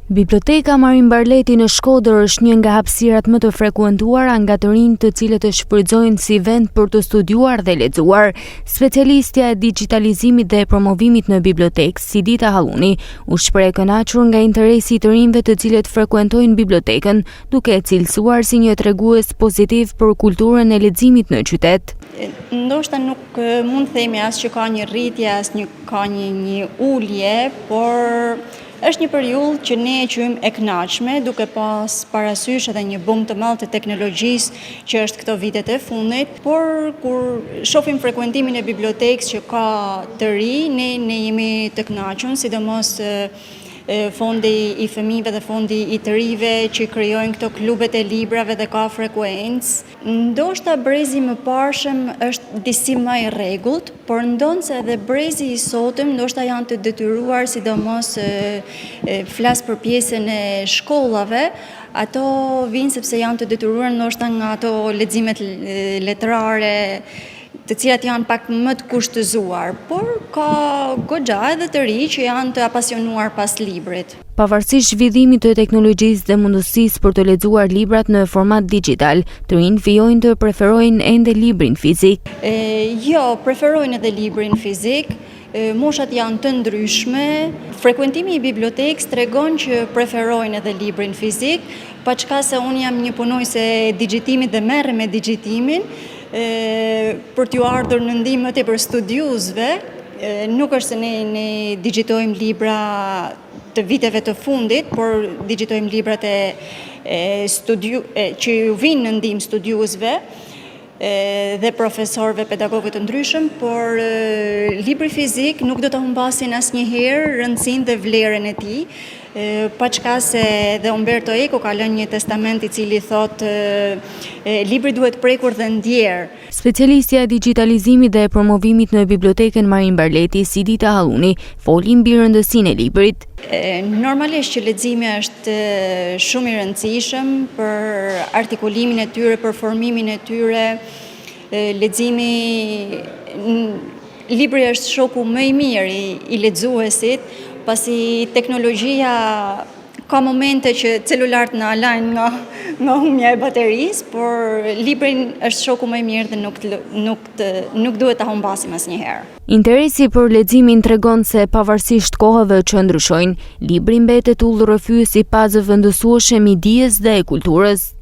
Biblioteka Marin Barleti në Shkodër është një nga hapësirat më të frekuentuara nga të rinjtë të cilët e shfrytëzojnë si vend për të studiuar dhe lexuar. Specialistja e digitalizimit dhe promovimit në bibliotekë, Sidita Halluni, u shpreh kënaqur nga interesi i të rinjve të cilët frekuentojnë bibliotekën, duke e cilësuar si një tregues pozitiv për kulturën e leximit në qytet. Ndoshta nuk mund të themi as që ka një rritje, as ka një ulje, por është një periudhë që ne e quajmë e kënaqshme, duke pas parasysh edhe një bum të madh të teknologjisë që është këto vitet e fundit, por kur shohim frekuentimin e bibliotekës që ka të ri, ne jemi të kënaqur, sidomos fondi i fëmijëve dhe fondi i të rive që krijojnë këto klubet e librave dhe ka frekuencë. Ndoshta brezi më parshëm është disi më i rregullt, por ndonë se edhe brezi i sotëm ndoshta janë të detyruar, sidomos flas për pjesën e shkollave, ato vinë sepse janë të detyruar ndoshta nga ato leximet letrare, të cilat janë pak më të kushtëzuar, por ka goxha edhe të ri që janë të apasionuar pas librit. Pavarësisht zhvillimit të teknologjisë dhe mundësisë për të lexuar librat në format digital, të rinjtë fillojnë të preferojnë ende librin fizik. Jo, preferojnë edhe librin fizik. Moshat janë të ndryshme. Frekuentimi i bibliotekës tregon që preferojnë edhe librin fizik, paçka se unë jam një punojse e digjitimit dhe merrem me digjitimin, për t'ju ardhur në ndihmë më tepër studiuesve, nuk është se ne digjitojmë libra të viteve të fundit, por digjitojmë librat që ju vinë në ndihmë studiuesve dhe profesorëve, pedagogët të ndryshëm, por libri fizik nuk do të humbasin asnjëherë rëndësinë dhe vlerën e tij, paçka se dhe Umberto Eco ka lënë një testament i cili thotë libri duhet prekur dhe ndjerë. Specialistja e digitalizimit dhe promovimit në bibliotekën Marin Barleti, Sidita Halluni, foli mbi rëndësinë e librit. Normalisht që leximi është shumë i rëndësishëm për artikulimin e tyre, për formimin e tyre. Libri është shoku më i mirë i lexuesit, pasi teknologjia ka momente që celularët na alajnë nga humja e baterisë, por librin është shoku më i mirë dhe nuk duhet ta humbasim asnjëherë. Interesi për leximin tregon se pavarësisht kohëve që ndryshojnë, libri mbetet ullë rrëfyes i pazëvendësueshëm i dijes dhe e kulturës.